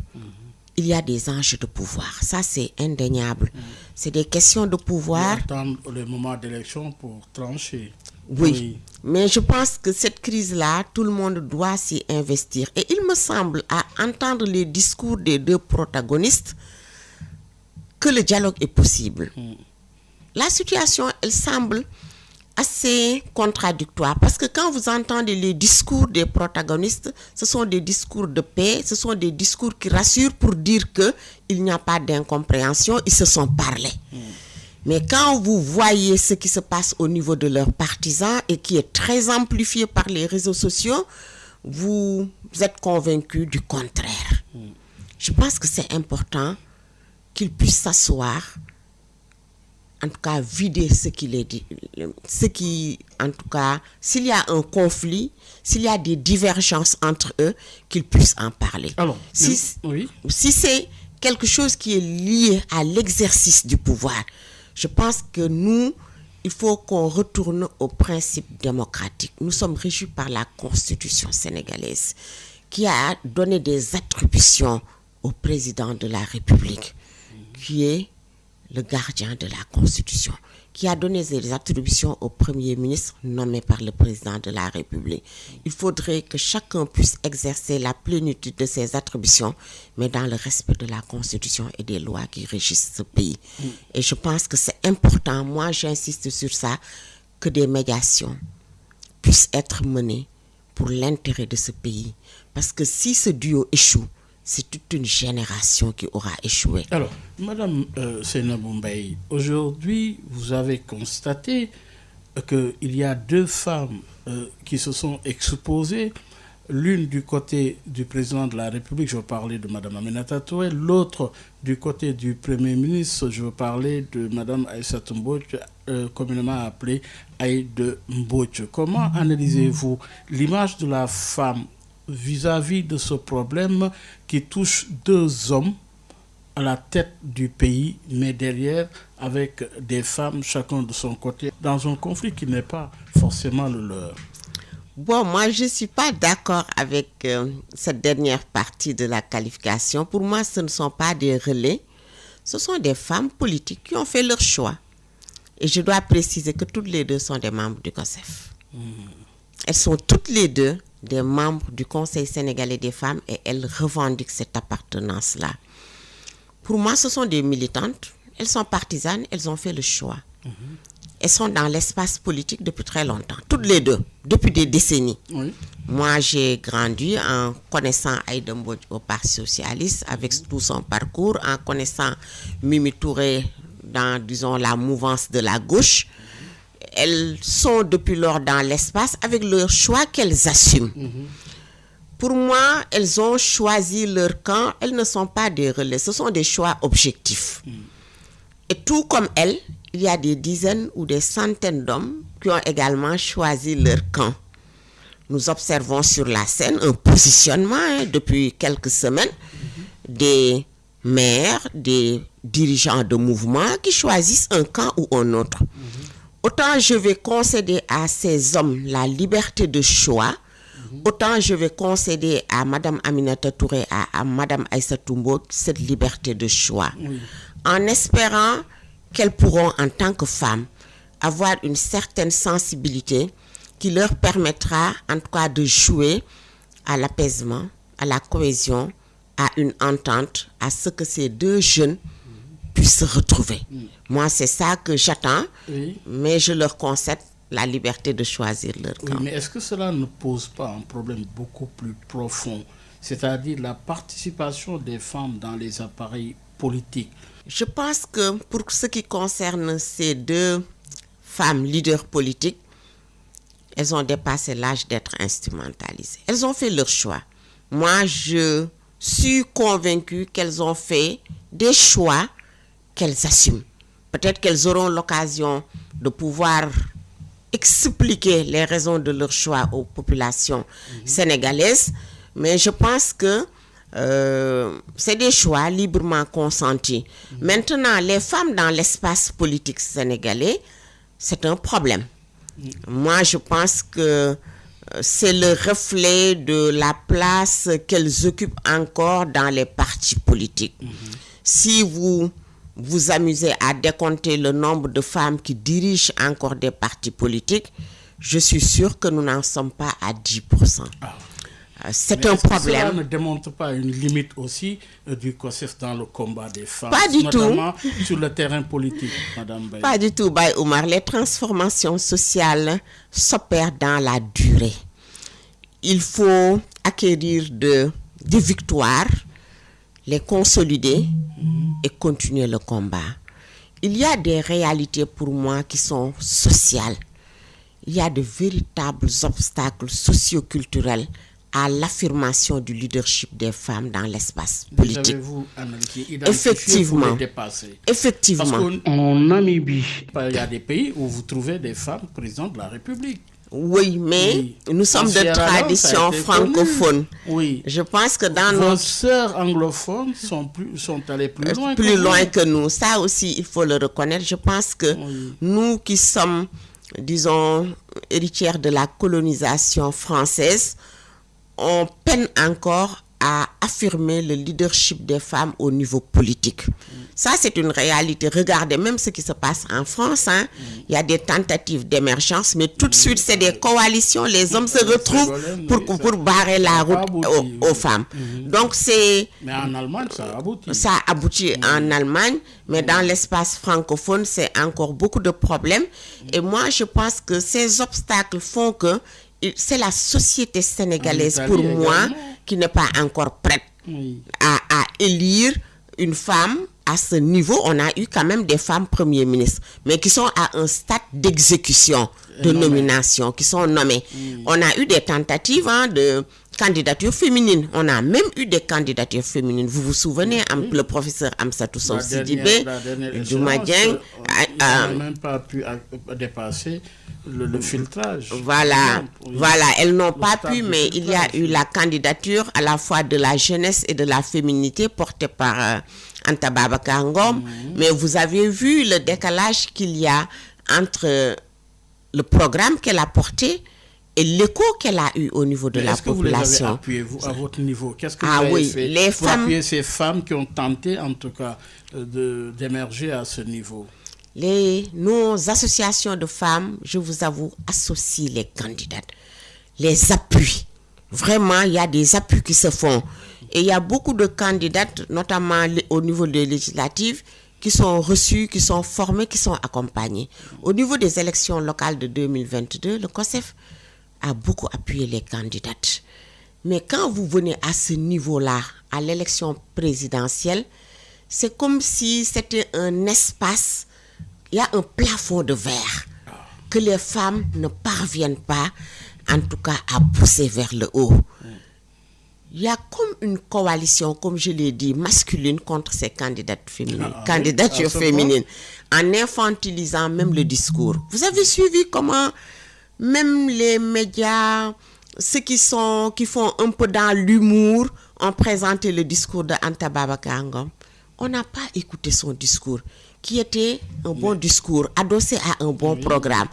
Il y a des enjeux de pouvoir. Ça, c'est indéniable. C'est des questions de pouvoir. On attend le moment d'élection pour trancher. Oui, mais je pense que cette crise-là, tout le monde doit s'y investir. Et il me semble, à entendre les discours des 2 protagonistes, que le dialogue est possible. La situation, elle semble assez contradictoire parce que quand vous entendez les discours des protagonistes, ce sont des discours de paix, ce sont des discours qui rassurent pour dire qu'il n'y a pas d'incompréhension, ils se sont parlé. Mais quand vous voyez ce qui se passe au niveau de leurs partisans et qui est très amplifié par les réseaux sociaux, vous êtes convaincus du contraire. Je pense que c'est important qu'ils puissent s'asseoir, en tout cas vider ce qu'il est dit, en tout cas, s'il y a un conflit, s'il y a des divergences entre eux, qu'ils puissent en parler. Alors, si c'est quelque chose qui est lié à l'exercice du pouvoir, je pense que nous, il faut qu'on retourne au principe démocratique. Nous sommes régis par la Constitution sénégalaise qui a donné des attributions au président de la République, qui est le gardien de la Constitution, qui a donné des attributions au Premier ministre nommé par le président de la République. Il faudrait que chacun puisse exercer la plénitude de ses attributions, mais dans le respect de la Constitution et des lois qui régissent ce pays. Et je pense que c'est important, moi j'insiste sur ça, que des médiations puissent être menées pour l'intérêt de ce pays. Parce que si ce duo échoue, c'est toute une génération qui aura échoué. Alors, Madame Seynabou Mbaye, aujourd'hui, vous avez constaté qu'il y a 2 femmes qui se sont exposées, l'une du côté du président de la République, je veux parler de Madame Aminata Touré, l'autre du côté du Premier ministre, je veux parler de Madame Aïssatou Mbodj, communément appelée Aïde Mbodj. Comment analysez-vous l'image de la femme vis-à-vis de ce problème qui touche 2 hommes à la tête du pays, mais derrière avec des femmes chacun de son côté, dans un conflit qui n'est pas forcément le leur? Bon, moi je ne suis pas d'accord avec cette dernière partie de la qualification. Pour moi, ce ne sont pas des relais, ce sont des femmes politiques qui ont fait leur choix. Et je dois préciser que toutes les 2 sont des membres du COSEF. Elles sont toutes les 2 des membres du Conseil sénégalais des femmes et elles revendiquent cette appartenance-là. Pour moi, ce sont des militantes, elles sont partisanes, elles ont fait le choix. Elles sont dans l'espace politique depuis très longtemps, toutes les 2, depuis des décennies. Oui. Moi, j'ai grandi en connaissant Aïda Mbodj au Parti socialiste avec tout son parcours, en connaissant Mimi Touré dans, disons, la mouvance de la gauche. Elles sont depuis lors dans l'espace avec leur choix qu'elles assument. Pour moi, elles ont choisi leur camp. Elles ne sont pas des relais, ce sont des choix objectifs. Et tout comme elles, il y a des dizaines ou des centaines d'hommes qui ont également choisi leur camp. Nous observons sur la scène un positionnement depuis quelques semaines des maires, des dirigeants de mouvements qui choisissent un camp ou un autre. Autant je vais concéder à ces hommes la liberté de choix, autant je vais concéder à Madame Aminata Touré, à Madame Aïssatou Mbodj cette liberté de choix. En espérant qu'elles pourront, en tant que femmes, avoir une certaine sensibilité qui leur permettra, en tout cas, de jouer à l'apaisement, à la cohésion, à une entente, à ce que ces deux jeunes puissent se retrouver. Moi, c'est ça que j'attends, mais je leur concède la liberté de choisir leur camp. Oui, mais est-ce que cela ne pose pas un problème beaucoup plus profond, c'est-à-dire la participation des femmes dans les appareils politiques? Je pense que pour ce qui concerne ces deux femmes leaders politiques, elles ont dépassé l'âge d'être instrumentalisées. Elles ont fait leur choix. Moi, je suis convaincue qu'elles ont fait des choix qu'elles assument. Peut-être qu'elles auront l'occasion de pouvoir expliquer les raisons de leur choix aux populations sénégalaises, mais je pense que c'est des choix librement consentis. Maintenant, les femmes dans l'espace politique sénégalais, c'est un problème. Moi, je pense que c'est le reflet de la place qu'elles occupent encore dans les partis politiques. Si vous vous amusez à décompter le nombre de femmes qui dirigent encore des partis politiques, je suis sûre que nous n'en sommes pas à 10%. C'est un problème. Cela ne démontre pas une limite aussi du COSEF dans le combat des femmes, pas du notamment tout. Sur le terrain politique, Madame Baye? Pas du tout, Baye Oumar. Les transformations sociales s'opèrent dans la durée. Il faut acquérir des victoires, les consolider et continuer le combat. Il y a des réalités pour moi qui sont sociales. Il y a de véritables obstacles socioculturels à l'affirmation du leadership des femmes dans l'espace politique. Avez-vous analysé, Effectivement. pour les dépasser? Effectivement. Parce qu'en Namibie, il y a des pays où vous trouvez des femmes présidentes de la République. Oui, mais nous sommes de tradition francophone. Oui. Je pense que dans Vos nos sœurs anglophones sont allées plus loin que nous. Ça aussi, il faut le reconnaître. Je pense que nous qui sommes, disons, héritières de la colonisation française, on peine encore à affirmer le leadership des femmes au niveau politique. Ça, c'est une réalité. Regardez même ce qui se passe en France. Il y a des tentatives d'émergence, mais tout de suite, c'est des coalitions. Les hommes se retrouvent pour barrer la route aux femmes. Donc, Mais en Allemagne, ça a abouti. Ça a abouti en Allemagne, mais dans l'espace francophone, c'est encore beaucoup de problèmes. Et moi, je pense que ces obstacles font que c'est la société sénégalaise, pour moi, qui n'est pas encore prête à élire une femme à ce niveau. On a eu quand même des femmes premiers ministres, mais qui sont à un stade d'exécution, de nomination, qui sont nommées. On a eu des tentatives de candidature féminine. On a même eu des candidatures féminines. Vous vous souvenez, le professeur Amsatou Sow Sidibé, Diouma Dieng, n'a même pas pu dépasser le filtrage. Voilà, elles n'ont pas pu, mais il y a eu la candidature à la fois de la jeunesse et de la féminité portée par Anta Babacar Ngom. Mais vous avez vu le décalage qu'il y a entre le programme qu'elle a porté et l'écho qu'elle a eu au niveau de la population. Est-ce que vous les avez appuyés, vous, à votre niveau? Qu'est-ce que vous avez fait pour appuyer ces femmes qui ont tenté, en tout cas, d'émerger à ce niveau? Nos associations de femmes, je vous avoue, associent les candidates, les appuis. Vraiment, il y a des appuis qui se font. Et il y a beaucoup de candidates, notamment au niveau des législatives, qui sont reçues, qui sont formées, qui sont accompagnées. Au niveau des élections locales de 2022, le COSEF a beaucoup appuyé les candidates. Mais quand vous venez à ce niveau-là, à l'élection présidentielle, c'est comme si c'était un espace, il y a un plafond de verre que les femmes ne parviennent pas, en tout cas, à pousser vers le haut. Il y a comme une coalition, comme je l'ai dit, masculine contre ces candidates féminines, candidatures féminines, en infantilisant même le discours. Vous avez suivi comment même les médias, ceux qui font un peu dans l'humour, ont présenté le discours de Anta Babacar Ngom. On n'a pas écouté son discours, qui était un bon discours, adossé à un bon programme.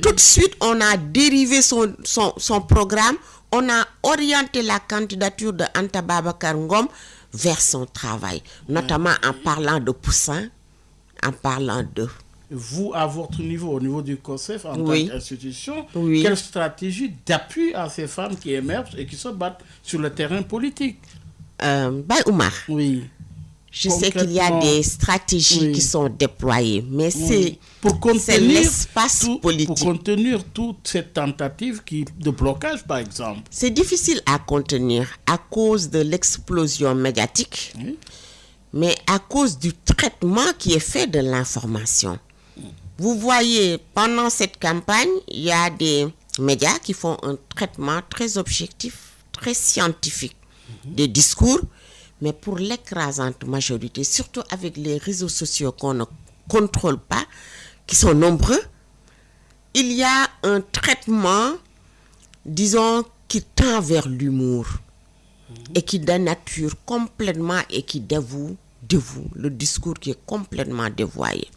Tout de suite, on a dérivé son programme, on a orienté la candidature de Anta Babacar Ngom vers son travail, notamment en parlant de poussins, en parlant de vous, à votre niveau, au niveau du COSEF, en Oui. tant qu'institution, Oui. quelle stratégie d'appui à ces femmes qui émergent et qui se battent sur le terrain politique? Baye Oumar, Oui. je sais qu'il y a Concrètement, des stratégies oui. qui sont déployées, mais Oui. Pour c'est contenir l'espace pour politique. contenir toute cette tentative de blocage, par exemple. C'est difficile à contenir à cause de l'explosion médiatique, Oui. mais à cause du traitement qui est fait de l'information. Vous voyez, pendant cette campagne, il y a des médias qui font un traitement très objectif, très scientifique des discours, mais pour l'écrasante majorité, surtout avec les réseaux sociaux qu'on ne contrôle pas, qui sont nombreux, il y a un traitement, disons, qui tend vers l'humour et qui dénature complètement et qui dévoue le discours qui est complètement dévoyé.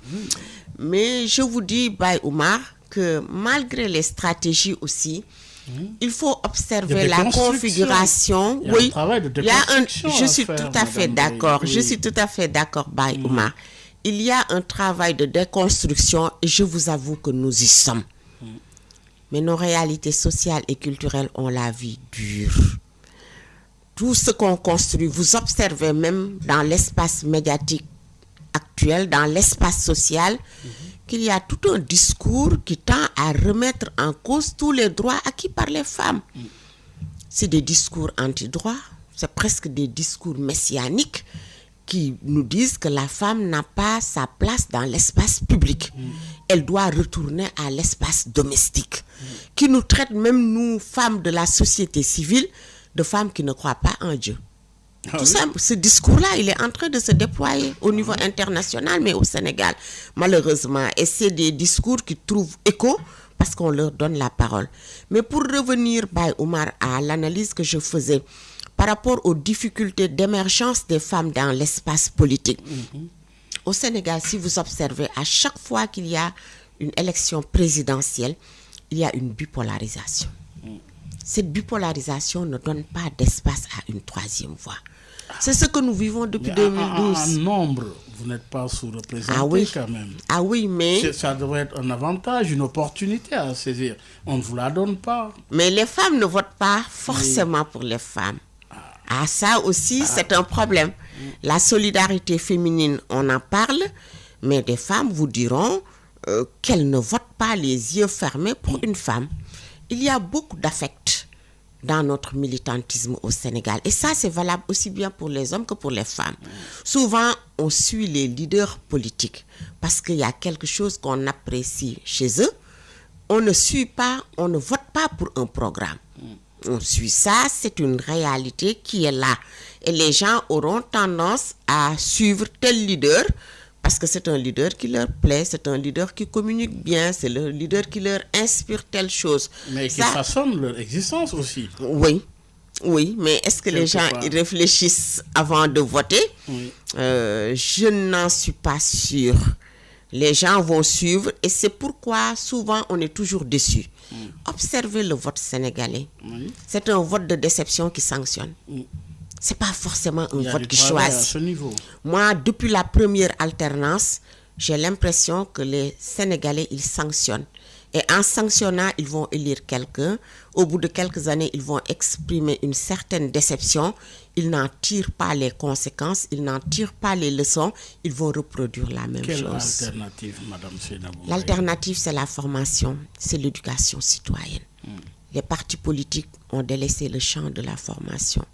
Mais je vous dis, Baye Oumar, que malgré les stratégies aussi, il faut observer la configuration. Il y a un travail de déconstruction je suis à faire, tout à fait Madame d'accord. Baye. Je suis tout à fait d'accord, Baye Oumar. Il y a un travail de déconstruction et je vous avoue que nous y sommes. Mais nos réalités sociales et culturelles ont la vie dure. Tout ce qu'on construit, vous observez même dans l'espace médiatique actuel, dans l'espace social, qu'il y a tout un discours qui tend à remettre en cause tous les droits acquis par les femmes. C'est des discours anti-droits, c'est presque des discours messianiques qui nous disent que la femme n'a pas sa place dans l'espace public. Elle doit retourner à l'espace domestique. Qui nous traite même, nous, femmes de la société civile, de femmes qui ne croient pas en Dieu. Tout simple, ce discours-là, il est en train de se déployer au niveau international, mais au Sénégal, malheureusement. Et c'est des discours qui trouvent écho parce qu'on leur donne la parole. Mais pour revenir, Baye Oumar, à l'analyse que je faisais par rapport aux difficultés d'émergence des femmes dans l'espace politique. Au Sénégal, si vous observez, à chaque fois qu'il y a une élection présidentielle, il y a une bipolarisation. Cette bipolarisation ne donne pas d'espace à une troisième voie. C'est ce que nous vivons depuis 2012. En nombre, vous n'êtes pas sous-représenté quand même. Ah oui, mais... Ça devrait être un avantage, une opportunité à saisir. On ne vous la donne pas. Mais les femmes ne votent pas forcément pour les femmes. Ah, ça aussi, c'est un problème. La solidarité féminine, on en parle, mais des femmes vous diront qu'elles ne votent pas les yeux fermés pour une femme. Il y a beaucoup d'affect dans notre militantisme au Sénégal. Et ça, c'est valable aussi bien pour les hommes que pour les femmes. Souvent, on suit les leaders politiques parce qu'il y a quelque chose qu'on apprécie chez eux. On ne suit pas, on ne vote pas pour un programme. On suit ça, c'est une réalité qui est là. Et les gens auront tendance à suivre tel leader parce que c'est un leader qui leur plaît, c'est un leader qui communique bien, c'est le leader qui leur inspire telle chose. Mais qui façonne leur existence aussi. Oui, mais est-ce que les gens y réfléchissent avant de voter? Je n'en suis pas sûre. Les gens vont suivre et c'est pourquoi souvent on est toujours déçu. Observez le vote sénégalais. C'est un vote de déception qui sanctionne. C'est pas forcément un vote qui choisit. À ce niveau. Moi, depuis la première alternance, j'ai l'impression que les Sénégalais, ils sanctionnent. Et en sanctionnant, ils vont élire quelqu'un. Au bout de quelques années, ils vont exprimer une certaine déception. Ils n'en tirent pas les conséquences, ils n'en tirent pas les leçons. Ils vont reproduire la même chose. Quelle alternative, Madame Seynabou? L'alternative, c'est la formation, c'est l'éducation citoyenne. Les partis politiques ont délaissé le champ de la formation.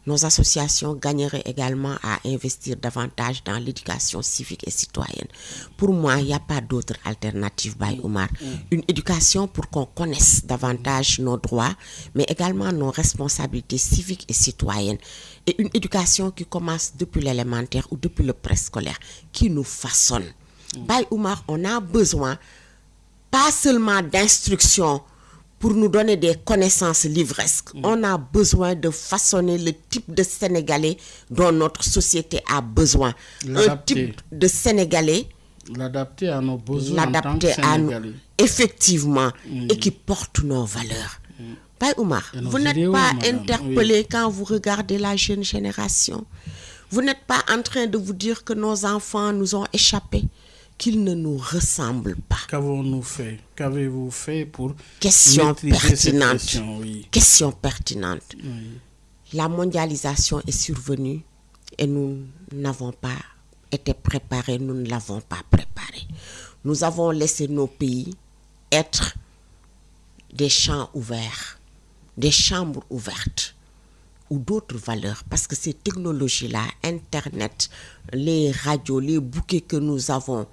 Nos associations gagneraient également à investir davantage dans l'éducation civique et citoyenne. Pour moi, il n'y a pas d'autre alternative, Baye Oumar. Une éducation pour qu'on connaisse davantage nos droits, mais également nos responsabilités civiques et citoyennes. Et une éducation qui commence depuis l'élémentaire ou depuis le préscolaire, qui nous façonne. Baye Oumar, on a besoin pas seulement d'instruction pour nous donner des connaissances livresques. On a besoin de façonner le type de Sénégalais dont notre société a besoin. Un type de Sénégalais. L'adapter à nos besoins en tant que Sénégalais. Effectivement, et qui porte nos valeurs. Baye Oumar, vous n'êtes pas interpellé quand vous regardez la jeune génération. Vous n'êtes pas en train de vous dire que nos enfants nous ont échappé, qu'ils ne nous ressemblent pas. Qu'avons-nous fait? Qu'avez-vous fait pour Question maîtriser cette pertinente. question? Oui. Question pertinente. Oui. La mondialisation est survenue et nous n'avons pas été préparés, nous ne l'avons pas préparé. Nous avons laissé nos pays être des champs ouverts, des chambres ouvertes ou d'autres valeurs. Parce que ces technologies-là, Internet, les radios, les bouquets que nous avons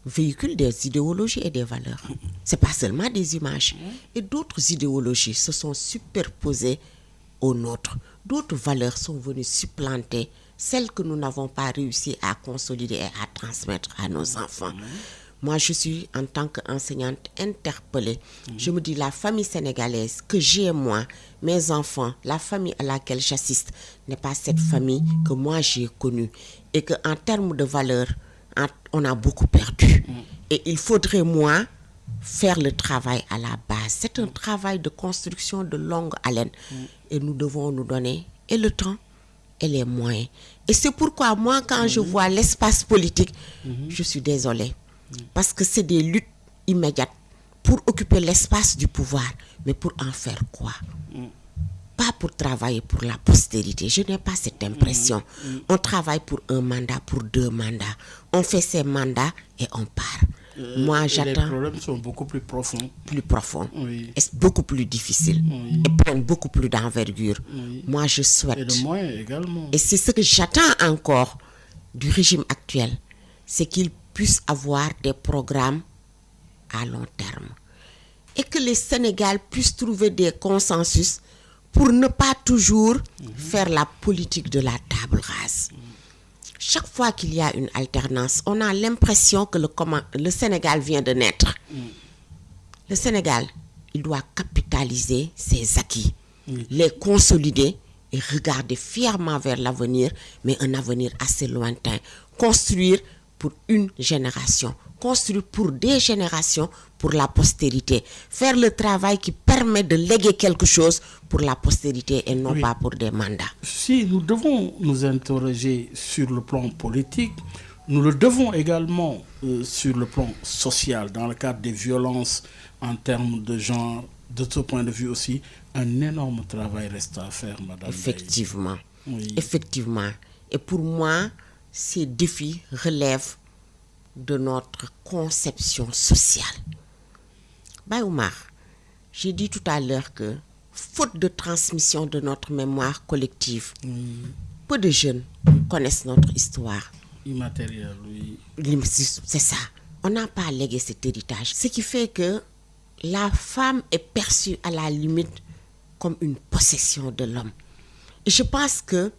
véhiculent des idéologies et des valeurs. Ce n'est pas seulement des images. Et d'autres idéologies se sont superposées aux nôtres. D'autres valeurs sont venues supplanter celles que nous n'avons pas réussi à consolider et à transmettre à nos enfants. Moi, je suis, en tant qu'enseignante, interpellée. Je me dis, la famille sénégalaise que j'ai, moi, mes enfants, la famille à laquelle j'assiste, n'est pas cette famille que moi j'ai connue. Et qu'en termes de valeurs, on a beaucoup perdu. Et il faudrait, moi, faire le travail à la base. C'est un travail de construction de longue haleine. Et nous devons nous donner et le temps et les moyens. Et c'est pourquoi, moi, quand je vois l'espace politique, je suis désolée. Parce que c'est des luttes immédiates pour occuper l'espace du pouvoir. Mais pour en faire quoi? Pas pour travailler pour la postérité. Je n'ai pas cette impression. On travaille pour un mandat, pour 2 mandats. On fait ces mandats et on part. Moi, j'attends. Les problèmes sont beaucoup plus profonds. Plus profonds. Oui. Et beaucoup plus difficiles. Oui. Et prennent beaucoup plus d'envergure. Oui. Moi, je souhaite. Et de moyens également. Et c'est ce que j'attends encore du régime actuel. C'est qu'il puisse avoir des programmes à long terme. Et que les Sénégal puissent trouver des consensus pour ne pas toujours faire la politique de la table rase. Chaque fois qu'il y a une alternance, on a l'impression que le Sénégal vient de naître. Le Sénégal, il doit capitaliser ses acquis, les consolider et regarder fièrement vers l'avenir, mais un avenir assez lointain. Construire pour une génération, construire pour des générations, pour la postérité. Faire le travail qui permet de léguer quelque chose pour la postérité et non pas pour des mandats. Si nous devons nous interroger sur le plan politique, nous le devons également sur le plan social, dans le cadre des violences en termes de genre. De ce point de vue aussi, un énorme travail reste à faire, Madame. Effectivement. Oui. Effectivement. Et pour moi, ces défis relèvent de notre conception sociale. Bayoumar, j'ai dit tout à l'heure que, faute de transmission de notre mémoire collective, peu de jeunes connaissent notre histoire. Immatérielle, oui. C'est ça. On n'a pas légué cet héritage. Ce qui fait que la femme est perçue à la limite comme une possession de l'homme. Et je pense que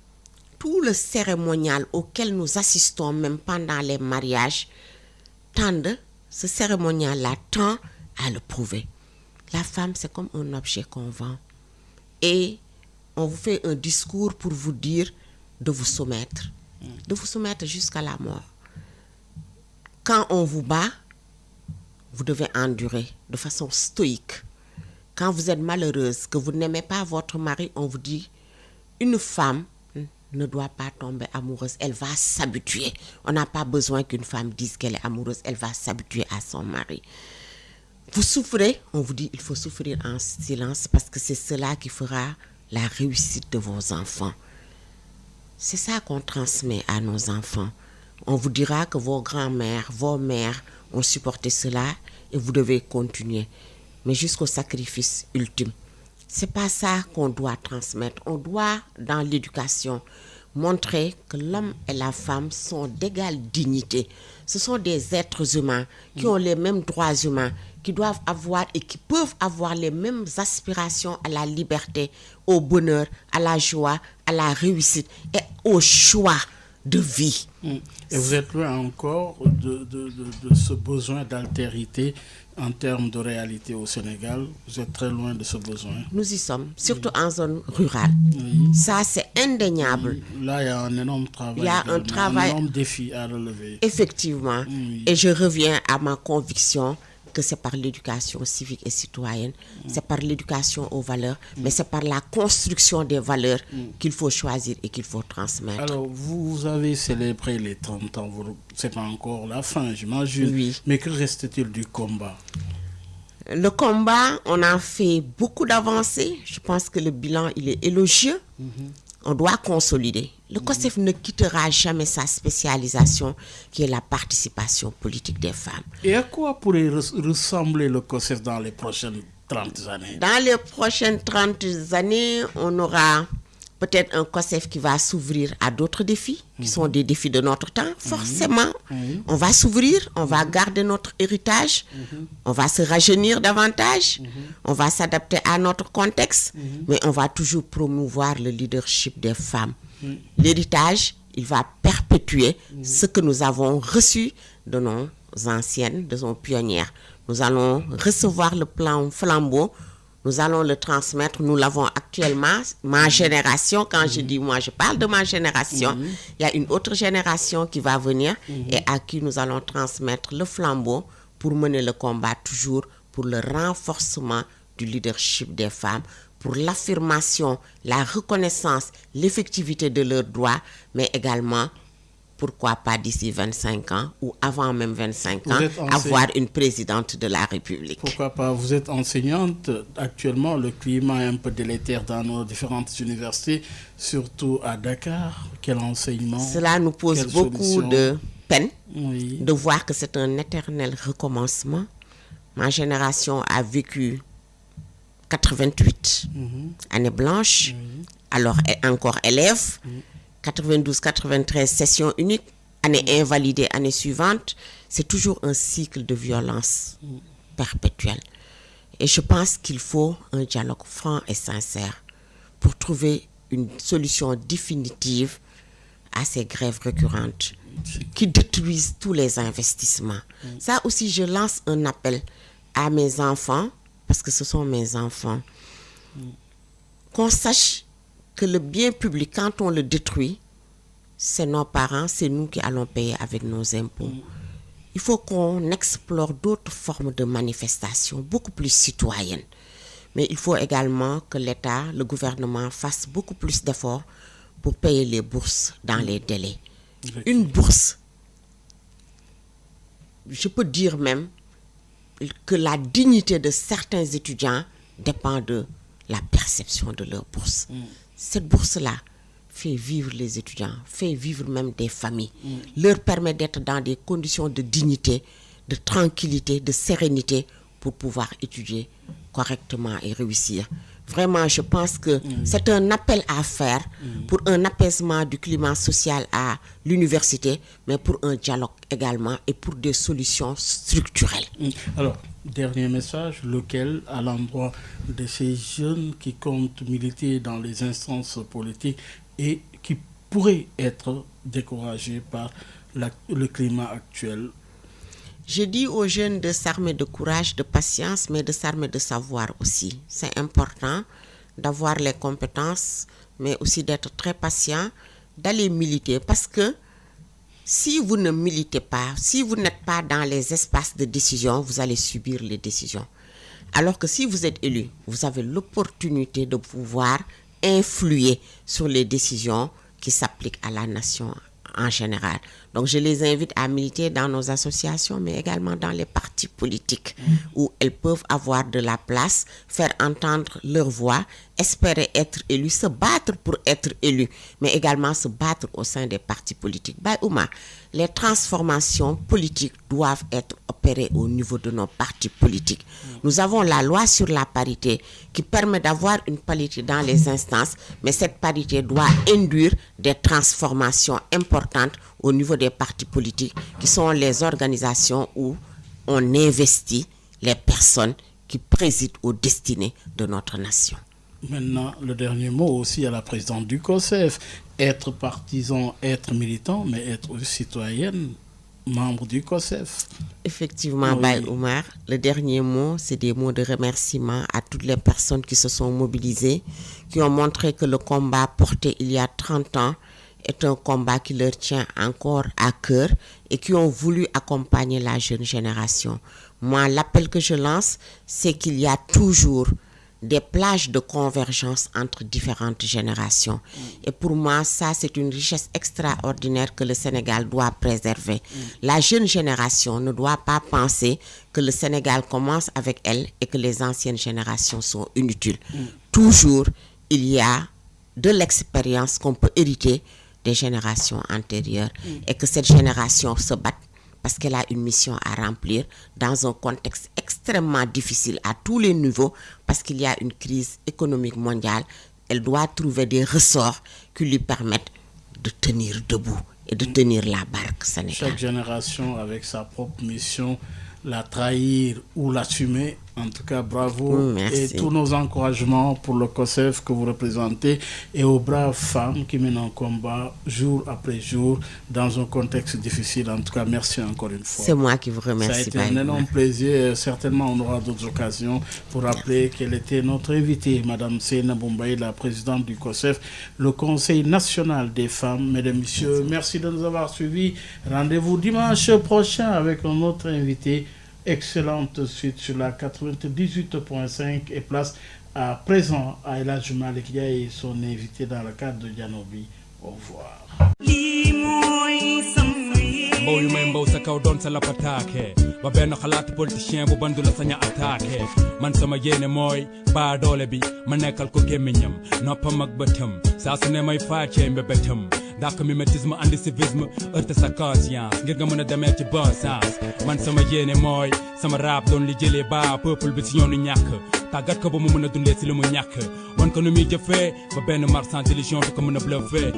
tout le cérémonial auquel nous assistons, même pendant les mariages, ce cérémonial-là tend à le prouver. La femme, c'est comme un objet qu'on vend. Et on vous fait un discours pour vous dire de vous soumettre. De vous soumettre jusqu'à la mort. Quand on vous bat, vous devez endurer de façon stoïque. Quand vous êtes malheureuse, que vous n'aimez pas votre mari, on vous dit, une femme ne doit pas tomber amoureuse, elle va s'habituer. On n'a pas besoin qu'une femme dise qu'elle est amoureuse, elle va s'habituer à son mari. Vous souffrez, on vous dit il faut souffrir en silence parce que c'est cela qui fera la réussite de vos enfants. C'est ça qu'on transmet à nos enfants. On vous dira que vos grands-mères, vos mères ont supporté cela et vous devez continuer. Mais jusqu'au sacrifice ultime. C'est pas ça qu'on doit transmettre. On doit, dans l'éducation, montrer que l'homme et la femme sont d'égale dignité. Ce sont des êtres humains qui ont les mêmes droits humains, qui doivent avoir et qui peuvent avoir les mêmes aspirations à la liberté, au bonheur, à la joie, à la réussite et au choix de vie. Et vous êtes loin encore de ce besoin d'altérité en termes de réalité au Sénégal. Vous êtes très loin de ce besoin. Nous y sommes, surtout en zone rurale. Ça, c'est indéniable. Là, il y a un énorme travail. Il y a un énorme défi à relever. Effectivement. Et je reviens à ma conviction que c'est par l'éducation civique et citoyenne, c'est par l'éducation aux valeurs, mais c'est par la construction des valeurs qu'il faut choisir et qu'il faut transmettre. Alors, vous avez célébré les 30 ans, c'est pas encore la fin, j'imagine. Oui. Mais que reste-t-il du combat? Le combat, on a fait beaucoup d'avancées. Je pense que le bilan, il est élogieux. On doit consolider. Le COSEF ne quittera jamais sa spécialisation qui est la participation politique des femmes. Et à quoi pourrait ressembler le COSEF dans les prochaines 30 années? Dans les prochaines 30 années, on aura peut-être un COSEF qui va s'ouvrir à d'autres défis, qui sont des défis de notre temps. Forcément, on va s'ouvrir, on va garder notre héritage, on va se rajeunir davantage, on va s'adapter à notre contexte, mais on va toujours promouvoir le leadership des femmes. L'héritage, il va perpétuer ce que nous avons reçu de nos anciennes, de nos pionnières. Nous allons recevoir le plan flambeau. Nous allons le transmettre, nous l'avons actuellement, ma génération, quand je dis moi, je parle de ma génération, il y a une autre génération qui va venir et à qui nous allons transmettre le flambeau pour mener le combat toujours pour le renforcement du leadership des femmes, pour l'affirmation, la reconnaissance, l'effectivité de leurs droits, mais également pourquoi pas d'ici 25 ans ou avant même 25 ans, avoir une présidente de la République. Pourquoi pas? Vous êtes enseignante. Actuellement, le climat est un peu délétère dans nos différentes universités, surtout à Dakar. Quel enseignement? Cela nous pose beaucoup de peine de voir que c'est un éternel recommencement. Ma génération a vécu 88, année blanche, alors encore élève. 92-93, session unique, année invalidée, année suivante, c'est toujours un cycle de violence perpétuelle. Et je pense qu'il faut un dialogue franc et sincère pour trouver une solution définitive à ces grèves récurrentes qui détruisent tous les investissements. Ça aussi, je lance un appel à mes enfants, parce que ce sont mes enfants, qu'on sache que le bien public, quand on le détruit, c'est nos parents, c'est nous qui allons payer avec nos impôts. Il faut qu'on explore d'autres formes de manifestation, beaucoup plus citoyennes. Mais il faut également que l'État, le gouvernement, fasse beaucoup plus d'efforts pour payer les bourses dans les délais. Une bourse, je peux dire même que la dignité de certains étudiants dépend de la perception de leur bourse. Cette bourse-là fait vivre les étudiants, fait vivre même des familles, leur permet d'être dans des conditions de dignité, de tranquillité, de sérénité pour pouvoir étudier correctement et réussir. Vraiment, je pense que c'est un appel à faire pour un apaisement du climat social à l'université, mais pour un dialogue également et pour des solutions structurelles. Alors, dernier message, lequel à l'endroit de ces jeunes qui comptent militer dans les instances politiques et qui pourraient être découragés par le climat actuel? Je dis aux jeunes de s'armer de courage, de patience, mais de s'armer de savoir aussi. C'est important d'avoir les compétences, mais aussi d'être très patient, d'aller militer. Parce que si vous ne militez pas, si vous n'êtes pas dans les espaces de décision, vous allez subir les décisions. Alors que si vous êtes élu, vous avez l'opportunité de pouvoir influer sur les décisions qui s'appliquent à la nation en général. Donc je les invite à militer dans nos associations, mais également dans les partis politiques où elles peuvent avoir de la place, faire entendre leur voix, espérer être élus, se battre pour être élus, mais également se battre au sein des partis politiques. Ouma, les transformations politiques doivent être opérées au niveau de nos partis politiques. Nous avons la loi sur la parité qui permet d'avoir une parité dans les instances, mais cette parité doit induire des transformations importantes au niveau des partis politiques, qui sont les organisations où on investit les personnes qui président aux destinées de notre nation. Maintenant, le dernier mot aussi à la présidente du COSEF. Être partisan, être militant, mais être citoyenne, membre du COSEF. Effectivement, Baye Oumar, le dernier mot, c'est des mots de remerciement à toutes les personnes qui se sont mobilisées, qui ont montré que le combat porté il y a 30 ans est un combat qui leur tient encore à cœur et qui ont voulu accompagner la jeune génération. Moi, l'appel que je lance, c'est qu'il y a toujours des plages de convergence entre différentes générations. Et pour moi, ça, c'est une richesse extraordinaire que le Sénégal doit préserver. La jeune génération ne doit pas penser que le Sénégal commence avec elle et que les anciennes générations sont inutiles. Toujours, il y a de l'expérience qu'on peut hériter des générations antérieures et que cette génération se batte parce qu'elle a une mission à remplir dans un contexte extrêmement difficile à tous les niveaux, parce qu'il y a une crise économique mondiale. Elle doit trouver des ressorts qui lui permettent de tenir debout et de tenir la barque sénégalaise. Chaque génération avec sa propre mission, la trahir ou l'assumer. En tout cas, bravo et tous nos encouragements pour le COSEF que vous représentez et aux braves femmes qui mènent un combat jour après jour dans un contexte difficile. En tout cas, merci encore une fois. C'est moi qui vous remercie. Ça a été un énorme plaisir. Certainement, on aura d'autres occasions pour rappeler quelle était notre invitée, Madame Seynabou Mbaye, la présidente du COSEF, le Conseil national des femmes. Mesdames, Messieurs, merci de nous avoir suivis. Rendez-vous dimanche prochain avec un autre invité. Excellente suite sur la 98.5 et place à présent à El Hadji Malick Ndiaye et son invité dans le cadre de Dianobi. Au revoir. mbow yu may mbow sa kaw doon sa lapataake ba benn xalaat politicien bu bandu la saña attaqué man sama yéene mooy baa doole bi ma nekkal ko gémmiñam noppam ak bëtam saa su ne may faacee mbébétam dak mimétisme andi civisme heurte sa conscience ngir nga mën a demee ci bon sens man sama yéene mooy sama rap doon li jëlee ba peuple bi si yoonu ñàkk tàggat ko ba mu mën a dundee si li mu ñàkk wan ko nu muy jëfee ba benn marchand d'illusion du ko mën a bluffé